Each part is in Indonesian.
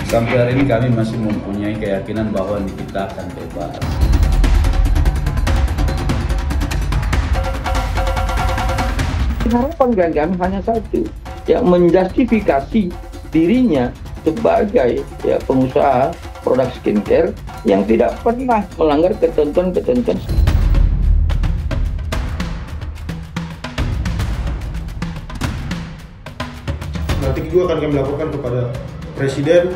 Sampai hari ini kami masih mempunyai keyakinan bahwa Nikita akan bebas. Harapan kami hanya satu, ya, menjustifikasi dirinya sebagai pengusaha produk skincare yang tidak pernah melanggar ketentuan-ketentuan. Nanti juga akan kami laporkan kepada Presiden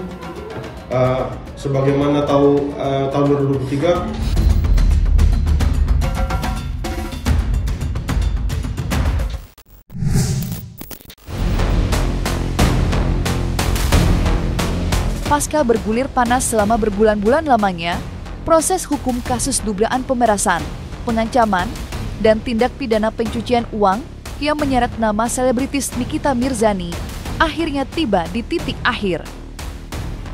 sebagaimana tahun 2023. Pasca bergulir panas selama berbulan-bulan lamanya, proses hukum kasus dugaan pemerasan, pengancaman, dan tindak pidana pencucian uang yang menyeret nama selebritis Nikita Mirzani akhirnya tiba di titik akhir.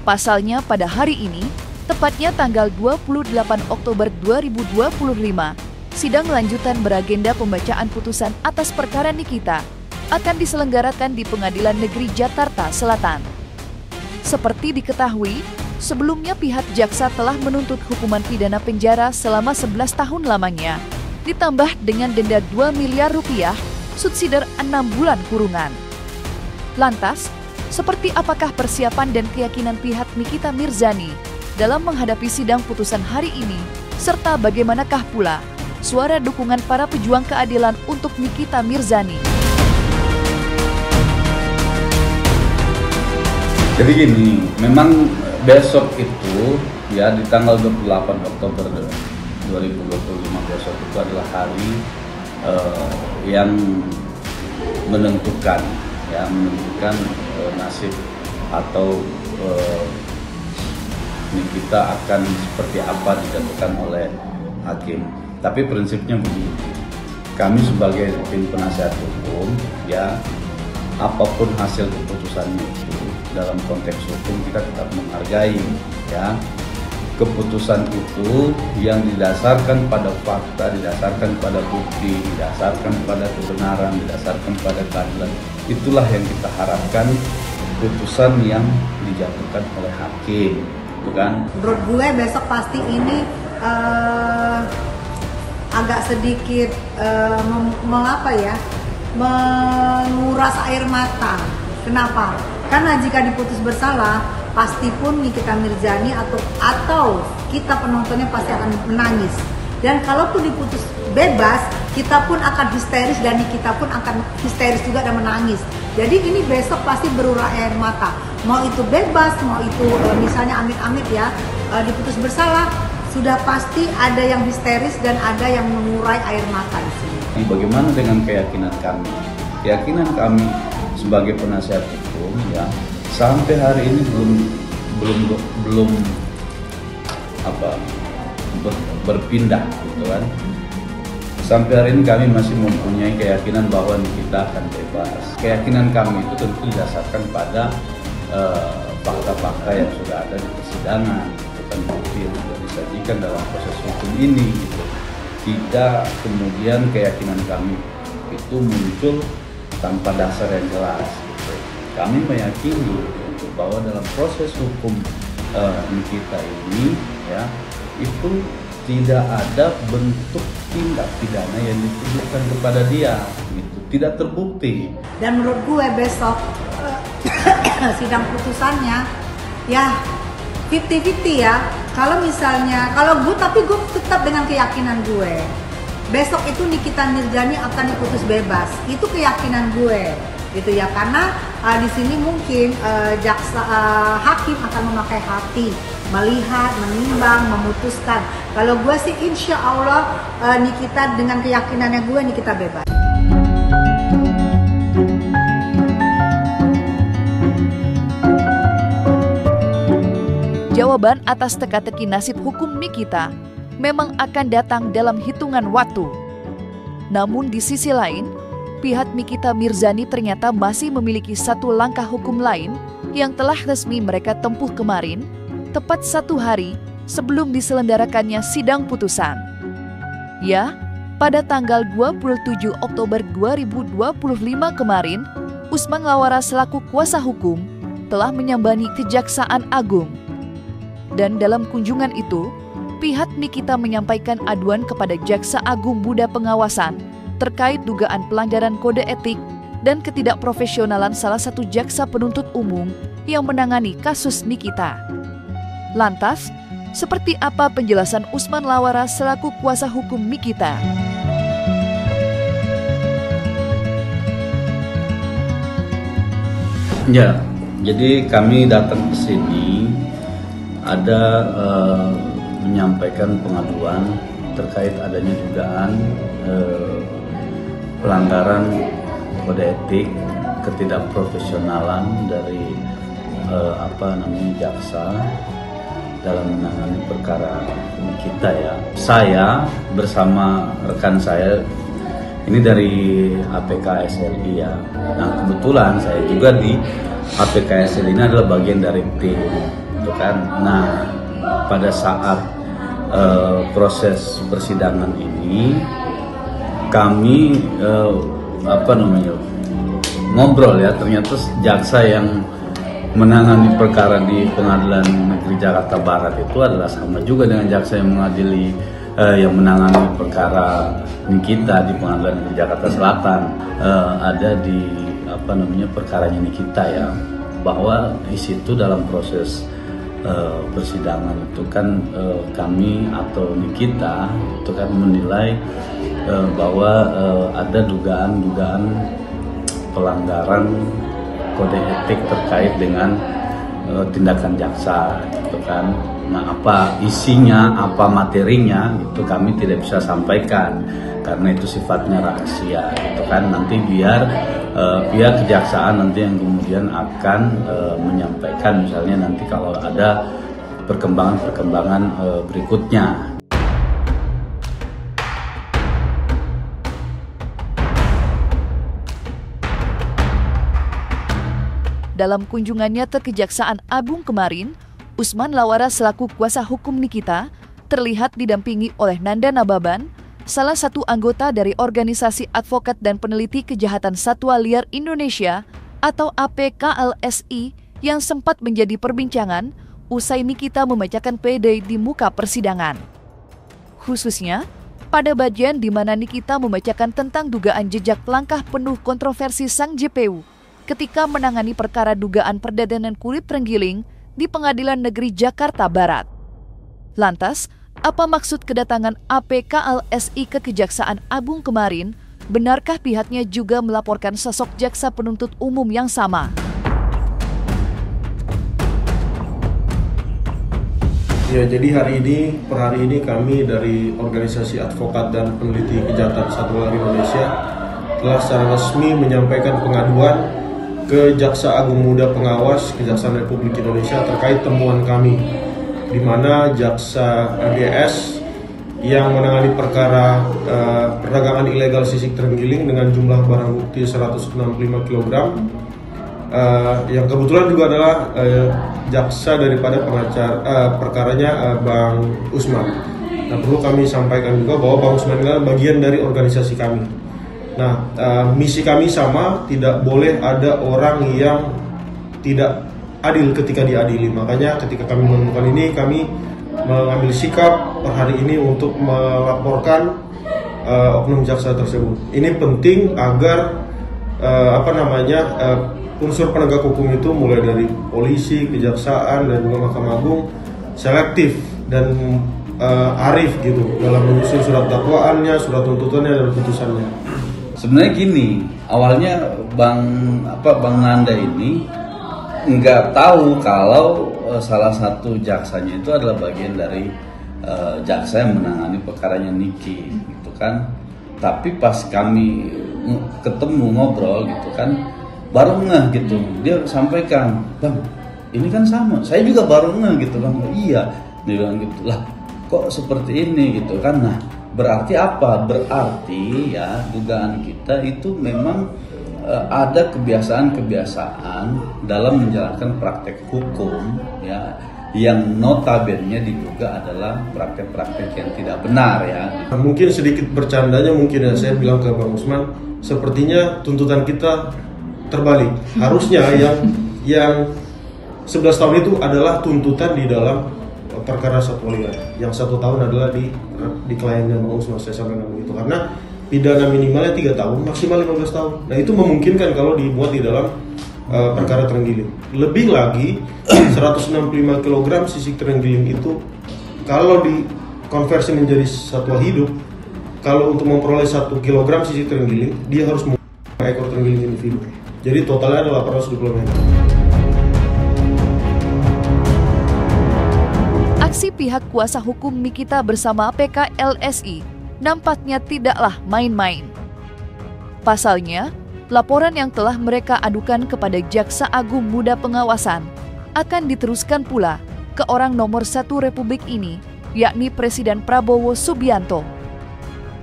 Pasalnya pada hari ini, tepatnya tanggal 28 Oktober 2025, sidang lanjutan beragenda pembacaan putusan atas perkara Nikita akan diselenggarakan di Pengadilan Negeri Jakarta Selatan. Seperti diketahui, sebelumnya pihak jaksa telah menuntut hukuman pidana penjara selama 11 tahun lamanya, ditambah dengan denda 2 miliar rupiah, subsidi 6 bulan kurungan. Lantas, seperti apakah persiapan dan keyakinan pihak Nikita Mirzani dalam menghadapi sidang putusan hari ini, serta bagaimanakah pula suara dukungan para pejuang keadilan untuk Nikita Mirzani? Jadi gini, memang besok itu ya di tanggal 28 Oktober 2025 besok itu adalah hari yang menentukan nasib atau Nikita akan seperti apa dijatuhkan oleh hakim. Tapi prinsipnya begini, kami sebagai tim penasihat hukum ya, apapun hasil keputusannya itu dalam konteks hukum kita tetap menghargai ya. Keputusan itu yang didasarkan pada fakta, didasarkan pada bukti, didasarkan pada kebenaran, didasarkan pada keadilan. Itulah yang kita harapkan, putusan yang dijatuhkan oleh hakim, bukan? Menurut gue besok pasti ini agak sedikit menguras air mata. Kenapa? Karena jika diputus bersalah, pasti pun Nikita Mirzani atau kita penontonnya pasti akan menangis. Dan kalaupun diputus bebas, kita pun akan histeris dan Nikita pun akan histeris juga dan menangis. Jadi ini besok pasti berurai air mata. Mau itu bebas, mau itu misalnya amit-amit ya diputus bersalah, sudah pasti ada yang histeris dan ada yang mengurai air mata di sini. Bagaimana dengan keyakinan kami? Keyakinan kami sebagai penasihat hukum ya, sampai hari ini belum berpindah gitu kan. Sampai hari ini kami masih mempunyai keyakinan bahwa Nikita akan bebas. Keyakinan kami itu tentu didasarkan pada fakta-fakta yang sudah ada di persidangan, bukan bukti yang sudah disajikan dalam proses hukum ini gitu. Tidak kemudian keyakinan kami itu muncul tanpa dasar yang jelas gitu. Kami meyakini bahwa dalam proses hukum Nikita ini ya, itu tidak ada bentuk tindak pidana yang dituduhkan kepada dia, itu tidak terbukti. Dan menurut gue besok sidang putusannya ya 50-50 ya. Kalau gue tetap dengan keyakinan gue, besok itu Nikita Mirzani akan diputus bebas. Itu keyakinan gue, gitu ya. Karena di sini mungkin hakim akan memakai hati, melihat, menimbang, memutuskan. Kalau gue sih insya Allah Nikita dengan keyakinannya gue Nikita bebas. Jawaban atas teka-teki nasib hukum Nikita memang akan datang dalam hitungan waktu. Namun di sisi lain, pihak Nikita Mirzani ternyata masih memiliki satu langkah hukum lain yang telah resmi mereka tempuh kemarin, tepat 1 hari sebelum diselenggarakannya sidang putusan. Ya, pada tanggal 27 Oktober 2025 kemarin, Usman Lawara selaku kuasa hukum telah menyambangi Kejaksaan Agung. Dan dalam kunjungan itu, pihak Nikita menyampaikan aduan kepada Jaksa Agung Muda Pengawasan terkait dugaan pelanggaran kode etik dan ketidakprofesionalan salah satu jaksa penuntut umum yang menangani kasus Nikita. Lantas, seperti apa penjelasan Usman Lawara selaku kuasa hukum Nikita? Ya, jadi kami datang ke sini ada menyampaikan pengaduan terkait adanya dugaan pelanggaran kode etik, ketidakprofesionalan dari jaksa dalam menangani perkara kita ya. Saya bersama rekan saya ini dari APK SLI ya. Nah kebetulan saya juga di APK SLI ini adalah bagian dari tim, gitu kan. Nah pada saat proses persidangan ini kami ngobrol ya, ternyata jaksa yang menangani perkara di Pengadilan Negeri Jakarta Barat itu adalah sama juga dengan jaksa yang mengadili yang menangani perkara Nikita di Pengadilan Negeri Jakarta Selatan. Ada di perkaranya Nikita ya, bahwa di situ dalam proses persidangan itu kan kami atau Nikita itu kan menilai bahwa ada dugaan pelanggaran kode etik terkait dengan tindakan jaksa, gitu kan. Nah, apa isinya, apa materinya, itu kami tidak bisa sampaikan karena itu sifatnya rahasia, gitu kan. Nanti biar pihak kejaksaan nanti yang kemudian akan menyampaikan, misalnya nanti kalau ada perkembangan berikutnya. Dalam kunjungannya ke Kejaksaan Agung kemarin, Usman Lawara selaku kuasa hukum Nikita terlihat didampingi oleh Nanda Nababan, salah satu anggota dari Organisasi Advokat dan Peneliti Kejahatan Satwa Liar Indonesia atau APKLSI yang sempat menjadi perbincangan usai Nikita membacakan pledoi di muka persidangan. Khususnya pada bagian di mana Nikita membacakan tentang dugaan jejak langkah penuh kontroversi sang JPU ketika menangani perkara dugaan perdagangan kulit terenggiling di Pengadilan Negeri Jakarta Barat. Lantas, apa maksud kedatangan APKLSI ke Kejaksaan Agung kemarin? Benarkah pihaknya juga melaporkan sosok jaksa penuntut umum yang sama? Ya, jadi per hari ini kami dari Organisasi Advokat dan Peneliti Kejahatan Satwa Liar Indonesia telah secara resmi menyampaikan pengaduan ke Jaksa Agung Muda Pengawas Kejaksaan Republik Indonesia terkait temuan kami, di mana Jaksa AGS yang menangani perkara perdagangan ilegal sisik terenggiling dengan jumlah barang bukti 165 kg, yang kebetulan juga adalah jaksa daripada perkaranya Bang Usman. Nah, perlu kami sampaikan juga bahwa Bang Usman adalah bagian dari organisasi kami. Nah, misi kami sama, tidak boleh ada orang yang tidak adil ketika diadili. Makanya ketika kami menemukan ini, kami mengambil sikap per hari ini untuk melaporkan oknum jaksa tersebut. Ini penting agar unsur penegak hukum itu mulai dari polisi, kejaksaan, dan juga Mahkamah Agung selektif dan arif gitu dalam menyusun surat dakwaannya, surat tuntutannya, dan putusannya. Sebenarnya gini, awalnya Bang Nanda ini nggak tahu kalau salah satu jaksanya itu adalah bagian dari jaksa yang menangani perkaranya Niki, gitu kan. Tapi pas kami ketemu ngobrol gitu kan, baru ngeh gitu, dia sampaikan, Bang, ini kan sama, saya juga baru ngeh gitu kan. Iya, dia bilang gitu, lah kok seperti ini gitu kan. Nah, berarti apa? Berarti ya dugaan kita itu memang ada kebiasaan-kebiasaan dalam menjalankan praktek hukum ya, yang notabene diduga adalah praktek-praktek yang tidak benar ya. Mungkin sedikit bercandanya mungkin ya, saya bilang ke Bang Usman, sepertinya tuntutan kita terbalik. Harusnya yang 11 tahun itu adalah tuntutan di dalam perkara satwa liar. Yang 1 tahun adalah di kliennya mau saya sampaikan begitu. Karena pidana minimalnya 3 tahun, maksimal 15 tahun. Nah itu memungkinkan kalau dibuat di dalam perkara terenggiling. Lebih lagi 165 kg sisik terenggiling itu kalau dikonversi menjadi satwa hidup, kalau untuk memperoleh 1 kg sisik terenggiling, dia harus mempunyai ekor terenggiling individu. Jadi totalnya adalah 820 meter. Aksi pihak kuasa hukum Nikita bersama PKLSI nampaknya tidaklah main-main. Pasalnya, laporan yang telah mereka adukan kepada Jaksa Agung Muda Pengawasan akan diteruskan pula ke orang nomor 1 Republik ini, yakni Presiden Prabowo Subianto.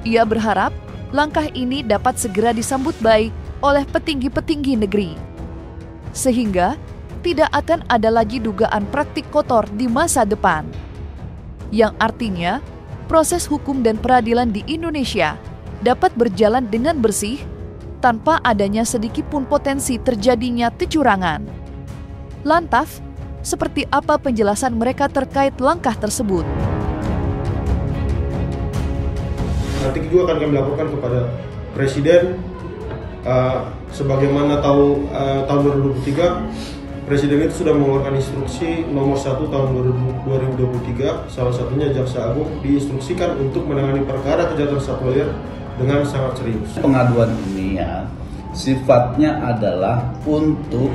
Ia berharap langkah ini dapat segera disambut baik oleh petinggi-petinggi negeri, sehingga tidak akan ada lagi dugaan praktik kotor di masa depan, yang artinya proses hukum dan peradilan di Indonesia dapat berjalan dengan bersih tanpa adanya sedikit pun potensi terjadinya kecurangan. Lantas, seperti apa penjelasan mereka terkait langkah tersebut? Nanti juga akan kami laporkan kepada Presiden. Sebagaimana tahu tahun 2023 Presiden itu sudah mengeluarkan instruksi nomor 1 tahun 2023, salah satunya Jaksa Agung diinstruksikan untuk menangani perkara kejahatan satwa liar dengan sangat serius. Pengaduan ini ya sifatnya adalah untuk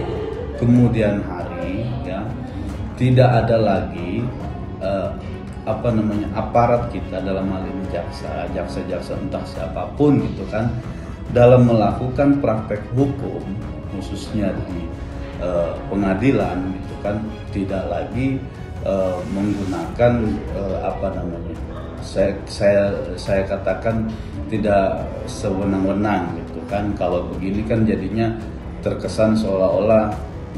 kemudian hari ya tidak ada lagi aparat kita, dalam hal ini jaksa entah siapapun gitu kan, dalam melakukan praktek hukum khususnya di pengadilan gitu kan, tidak lagi menggunakan saya katakan tidak sewenang-wenang gitu kan. Kalau begini kan jadinya terkesan seolah-olah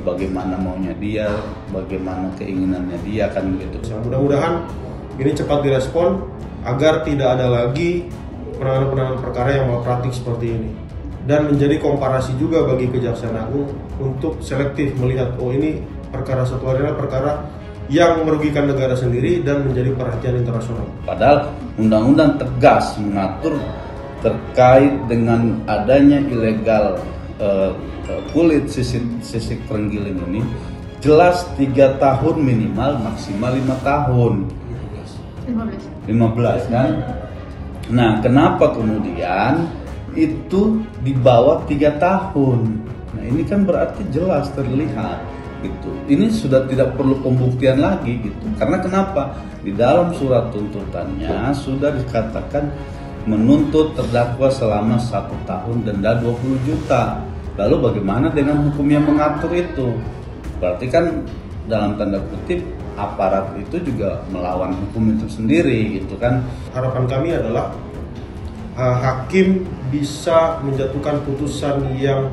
bagaimana maunya dia, bagaimana keinginannya dia kan gitu. Mudah-mudahan ini cepat direspon agar tidak ada lagi penanganan perkara yang malpraktik seperti ini, dan menjadi komparasi juga bagi Kejaksaan Agung untuk selektif melihat, oh ini perkara satwa liar, perkara yang merugikan negara sendiri dan menjadi perhatian internasional. Padahal undang-undang tegas mengatur terkait dengan adanya ilegal kulit sisik terenggiling ini, jelas 3 tahun minimal, maksimal 5 tahun. 15 kan? Nah, kenapa kemudian itu di bawah 3 tahun? Nah, ini kan berarti jelas terlihat gitu. Ini sudah tidak perlu pembuktian lagi gitu. Karena kenapa? Di dalam surat tuntutannya sudah dikatakan menuntut terdakwa selama 1 tahun denda 20 juta. Lalu bagaimana dengan hukum yang mengatur itu? Berarti kan dalam tanda kutip aparat itu juga melawan hukum itu sendiri gitu kan. Harapan kami adalah hakim bisa menjatuhkan putusan yang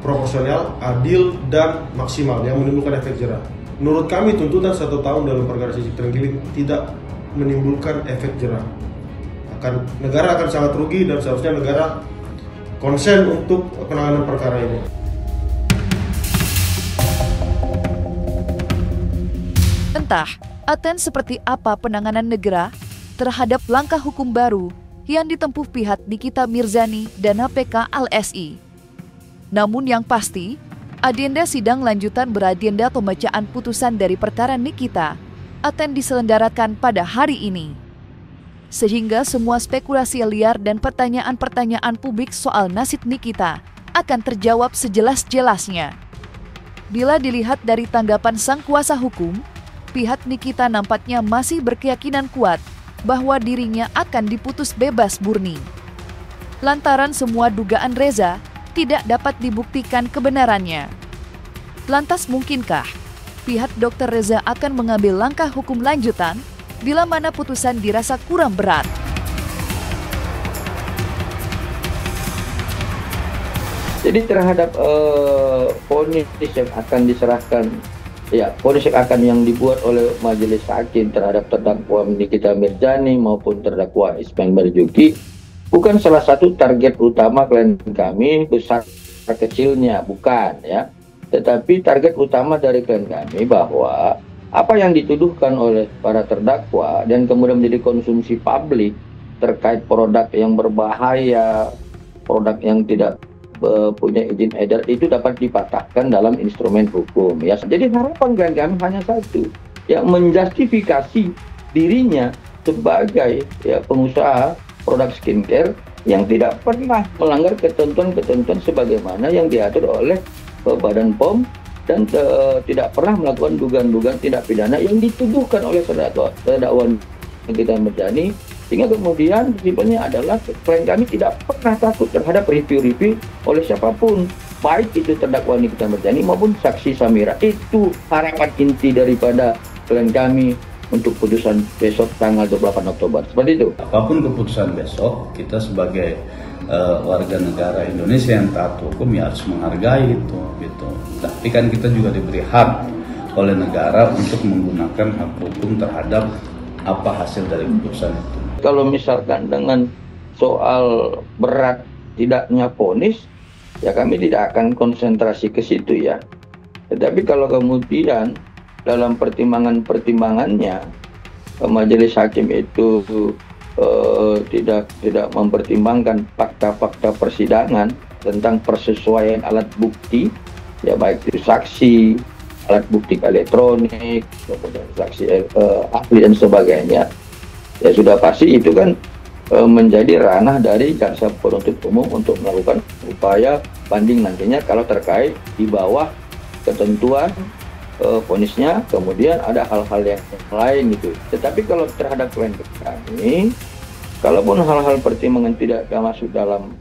proporsional, adil, dan maksimal yang menimbulkan efek jerah. Menurut kami tuntutan 1 tahun dalam perkara sisik terenggiling tidak menimbulkan efek jerah. Negara akan sangat rugi dan seharusnya negara konsen untuk penanganan perkara ini. Entah akan seperti apa penanganan negara terhadap langkah hukum baru yang ditempuh pihak Nikita Mirzani dan PKLSI. Namun yang pasti, agenda sidang lanjutan beragenda pembacaan putusan dari perkara Nikita akan diselenggarakan pada hari ini. Sehingga semua spekulasi liar dan pertanyaan-pertanyaan publik soal nasib Nikita akan terjawab sejelas-jelasnya. Bila dilihat dari tanggapan sang kuasa hukum, pihak Nikita nampaknya masih berkeyakinan kuat bahwa dirinya akan diputus bebas murni. Lantaran semua dugaan Reza tidak dapat dibuktikan kebenarannya. Lantas mungkinkah pihak Dr. Reza akan mengambil langkah hukum lanjutan bila mana putusan dirasa kurang berat? Jadi terhadap vonis yang akan diserahkan, ya vonis yang dibuat oleh majelis hakim terhadap terdakwa Nikita Mirzani maupun terdakwa Ismail Marzuki bukan salah satu target utama klien kami besar kecilnya, bukan ya. Tetapi target utama dari klien kami bahwa apa yang dituduhkan oleh para terdakwa dan kemudian menjadi konsumsi publik terkait produk yang berbahaya, produk yang tidak punya izin edar, itu dapat dipatahkan dalam instrumen hukum ya. Jadi harapan klien kami hanya satu, ya, menjustifikasi dirinya sebagai ya pengusaha produk skincare yang tidak pernah melanggar ketentuan-ketentuan sebagaimana yang diatur oleh Badan POM dan tidak pernah melakukan dugaan-dugaan tindak pidana yang dituduhkan oleh terdakwa Nikita Mirzani, sehingga kemudian prinsipnya adalah klien kami tidak pernah takut terhadap review-review oleh siapapun, baik itu terdakwa Nikita Mirzani maupun saksi Samira. Itu harapan inti daripada klien kami untuk putusan besok tanggal 28 Oktober. Seperti itu. Apapun keputusan besok, kita sebagai warga negara Indonesia yang taat hukum ya harus menghargai itu gitu. Tapi kan kita juga diberi hak oleh negara untuk menggunakan hak hukum terhadap apa hasil dari keputusan itu. Kalau misalkan dengan soal berat tidaknya vonis, ya kami tidak akan konsentrasi ke situ ya. Tetapi kalau kemudian dalam pertimbangannya majelis hakim itu tidak mempertimbangkan fakta-fakta persidangan tentang persesuaian alat bukti, ya baik itu saksi, alat bukti elektronik, kemudian saksi ahli dan sebagainya, ya sudah pasti itu kan menjadi ranah dari jaksa penuntut umum untuk melakukan upaya banding nantinya kalau terkait di bawah ketentuan vonisnya, kemudian ada hal-hal yang lain gitu. Tetapi kalau terhadap klien kami, kalaupun hal-hal pertimbangan tidak masuk dalam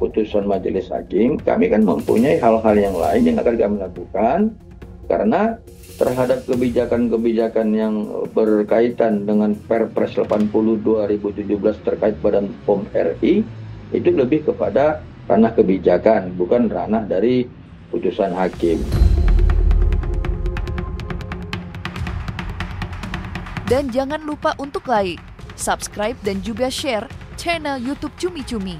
putusan majelis hakim, kami kan mempunyai hal-hal yang lain yang akan kami lakukan, karena terhadap kebijakan-kebijakan yang berkaitan dengan Perpres 80 2017 terkait Badan POM RI, itu lebih kepada ranah kebijakan, bukan ranah dari putusan hakim. Dan jangan lupa untuk like, subscribe, dan juga share channel YouTube Cumi Cumi.